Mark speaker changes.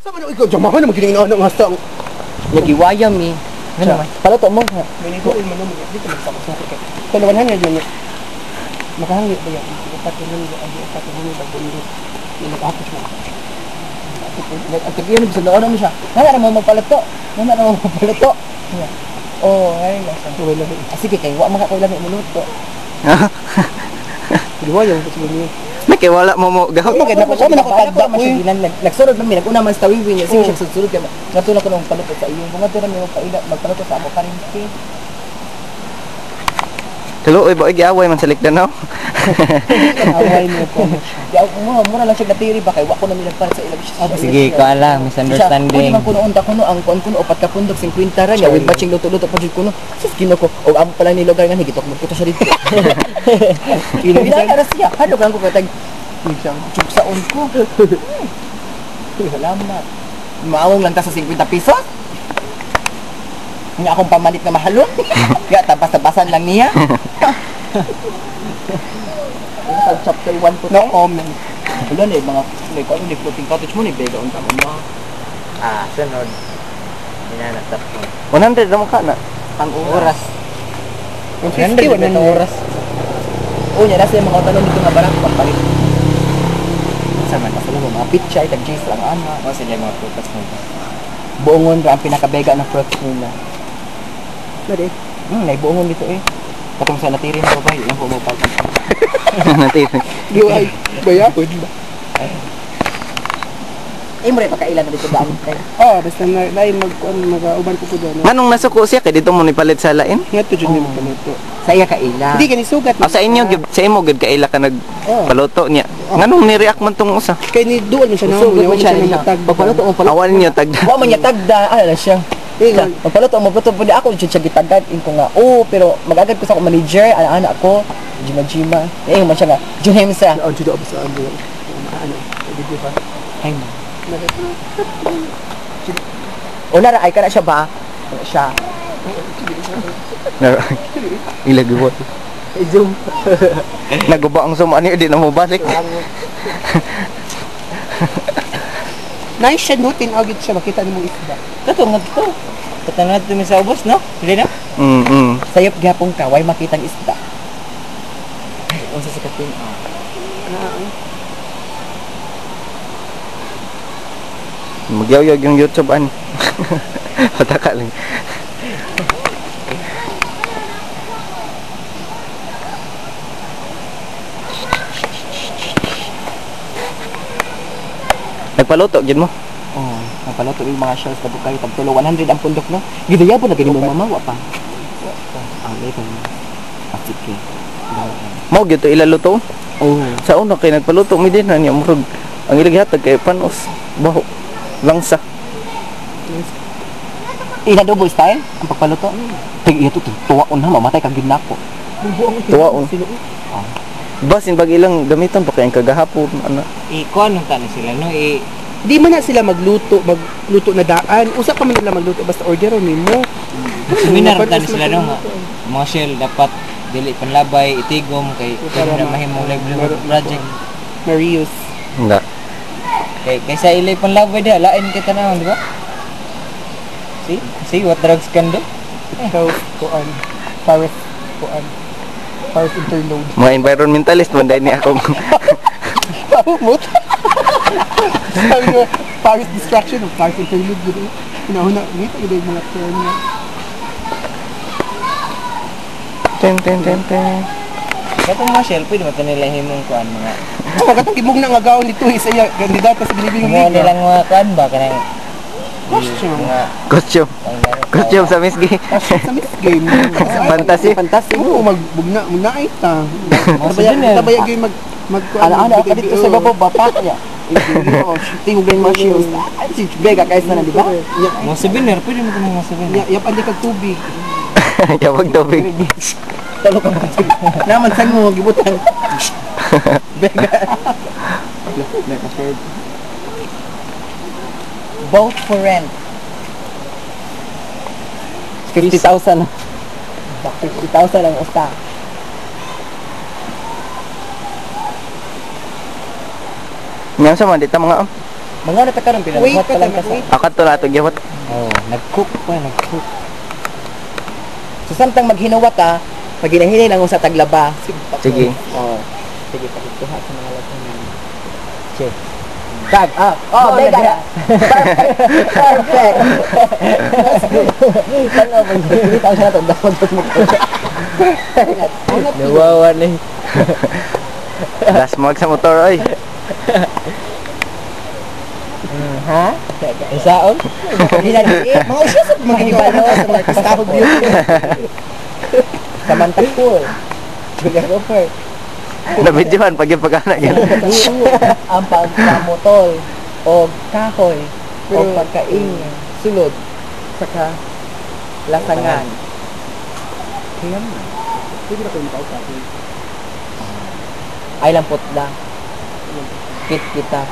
Speaker 1: Sama na ikaw, jamahan naman kining anak nga hasta.
Speaker 2: Nagiwayam eh. Ano naman? Palato mo.
Speaker 1: Manituin mo naman, di ka magsakot-sakot ka. Kalawan hangad man yan. Makahangit ba yan? Patuloy ba bundo? Nag-apos mo.
Speaker 2: At yun, gusto na mo siya. Wala na mo magpalato. Oh, ay, nasa. Sige, kayo, wala makakailangan minuto.
Speaker 1: Liwayaw ko siguro niya.
Speaker 3: Nakiwala mo gahap.
Speaker 2: Maganda ko siya, nakapagda ko siya. Nagsurod namin, nag-una man sa wiwi niya. Sige siya susunod ka. Natulak ko ng paluto sa iyo. Kung nga tira mo magpaluto sa ako karinti.
Speaker 3: Hello, ba giaway man sa Likdanaw?
Speaker 2: Away mo ko. Mura lang siya natiri ba kay wa ko na minagpalit sa ilang siya.
Speaker 4: Sige, ko alam, misunderstanding.
Speaker 2: Kuno man kuno unta kuno ang kuno upat ka pundok 50 ra niya with matching luto-luto pa jud kuno. Sus kino ko og amo pala ni lugar nga higitok magkuto siya dito. Kino ina siya. Hadok lang ko katag chuksaon ko. Salamat. Maawong lang ta sa 50 pesos. Nga akong pamalit na mahalon. Nga, tabas-tabasan lang niya. Sa chapter 1 po no comment. Wala na mga floating cottage mo ni Bega unta mo.
Speaker 4: Sunod. Hinanatap ko.
Speaker 3: 100 naman ka na.
Speaker 2: Ang oras.
Speaker 1: 150
Speaker 2: 100 oras. O niya, nasa yung mga tanong dito nga barang pampalit. Sa man, nasa mga pichay, tag-jace lang ana.
Speaker 4: O sila mga prutas mo.
Speaker 2: Buongon ra ang pinakabega ng fruits nila.
Speaker 1: Nade.
Speaker 2: Naibuongon dito eh. Katong sa natiri na babae, yung pumapal.
Speaker 3: Natiri.
Speaker 1: Liway. Bayapod ba?
Speaker 2: Mo rin pakailan na dito daan.
Speaker 1: Basta na mag-uban ko po doon.
Speaker 3: Manong nasuko siya kay dito mo ni palit sa lain?
Speaker 1: Nga to dyan nila paluto.
Speaker 2: Sa iya kaila.
Speaker 1: Hindi ka nisugat.
Speaker 3: Sa inyo sa imo gid kaila ka nagpaluto niya. Nganong ni-react man tong usa?
Speaker 1: Kaya ni duwan mo siya na.
Speaker 2: Sugod mo siya niya. Pagpaluto mo paluto.
Speaker 3: Awan niyo tagda.
Speaker 2: Wa man niya tagda. Ano na siya. Pagpaluto mo paluto pwede ako siya gitagad ko nga. Pero mag-agad ko sa manager, anak ko. Jima. Man siya nga. Juhemsa.
Speaker 1: Judo ako sa ano. Video pa.
Speaker 2: Ay mo. O nara ay kana siya ba? Siya.
Speaker 3: Ilagi mo.
Speaker 2: Zoom.
Speaker 3: Naguba ang suma niyo di na mo balik.
Speaker 1: Nice siya no, tinagit siya, makita niyo mo isda.
Speaker 2: Katong nagto.
Speaker 4: Patanad tumi sa ubos, no? Hindi na?
Speaker 2: Sayop gapong ka, way makitang isda. Unsa sa kating
Speaker 3: Magyawag yung YouTube an. Pataka lang. Nagpaluto gid mo?
Speaker 2: Napaluto yung mga shells na bukay tagtulo 100 ang pundok no. Gidayabo na gani mo mamawa pa. Late na. Asik.
Speaker 3: Mao gyud to ilaluto. Sa una kay nagpaluto mi din niya murag ang ilaghatag kay panos baho langsa.
Speaker 2: Double style ang pagpaluto. Tig ito tuwaon na mamatay kag gid nako.
Speaker 3: Tuwaon. Basin pag ilang gamiton pa kay kagahapon ana.
Speaker 4: Kuan nung tani sila no
Speaker 1: Di man na sila magluto na daan. Usa pa man nila magluto basta order nimo.
Speaker 4: seminar tani sila no nga. Mga shell dapat dili panlabay itigom kay na mahimong livelihood project.
Speaker 1: Marius.
Speaker 3: Nga.
Speaker 4: Kaysa ilay panlabay dia lain kita naman, di ba? See what drugs can do?
Speaker 1: Ikaw, kuan. Paris interlude.
Speaker 3: Mga environmentalist man dahil ni ako.
Speaker 1: Pamumut. Sabi ko, Paris distraction of Paris interlude. Pinahuna, ngita yung mga term niya.
Speaker 3: Ten.
Speaker 4: Katong mga shell, pwede matanila himong kuan mga
Speaker 1: Pagkatang ibog na nga gawin dito, isa yung kandidata sa Bilibing
Speaker 4: mga
Speaker 1: Liga.
Speaker 4: nilang mga kuan ba kanang
Speaker 1: Costume.
Speaker 3: Costume sa Miss Gay.
Speaker 1: Sa Miss Game.
Speaker 3: Fantasy.
Speaker 1: Oo, magbugna ay ta.
Speaker 4: souvenir.
Speaker 1: Tabaya yung
Speaker 2: Ana ka dito sa babaw bapak niya. Tingog yung mga shoes. Si Bega guys na di ba?
Speaker 4: mga souvenir, pwede mo mga souvenir.
Speaker 1: Yapan di kag tubig.
Speaker 3: Yawag tubig.
Speaker 2: Talo ka. Naman san mo gibutan. Bega. Boat for rent. 50,000. 50,000 ang usta.
Speaker 3: Nga sa man dito mga
Speaker 2: Mga natakaroon
Speaker 1: Wait
Speaker 2: pinabuhat
Speaker 1: pa
Speaker 2: pa lang
Speaker 1: tayo,
Speaker 2: ka sa.
Speaker 1: wait.
Speaker 3: Akat to na ito gihot.
Speaker 4: Oh, nag-cook pa, nag-cook.
Speaker 2: So samtang maghinuwa ka, pag hinahinay lang sa taglaba.
Speaker 3: Sige.
Speaker 2: Oh. Sige, pagkuha sa mga lasan. Check. Tag, oh, mega. Perfect. Ano ba yun? Hindi tayo siya ito. Dapat mo.
Speaker 4: Nawawa na eh.
Speaker 3: Last mark sa motor oy.
Speaker 2: Ha? Isaon? Hindi na mga usya sa magigibalo sa mga kastahog yun. Samantagpul. Julia Roper.
Speaker 3: Nabidyohan pag yung pagkana yan.
Speaker 2: Ang pagkamotol o kahoy o pagkain sulod saka lasangan. Kaya mo.
Speaker 1: Pwede na kayong tao sa akin.
Speaker 2: Ay lampot lang. Kit kita.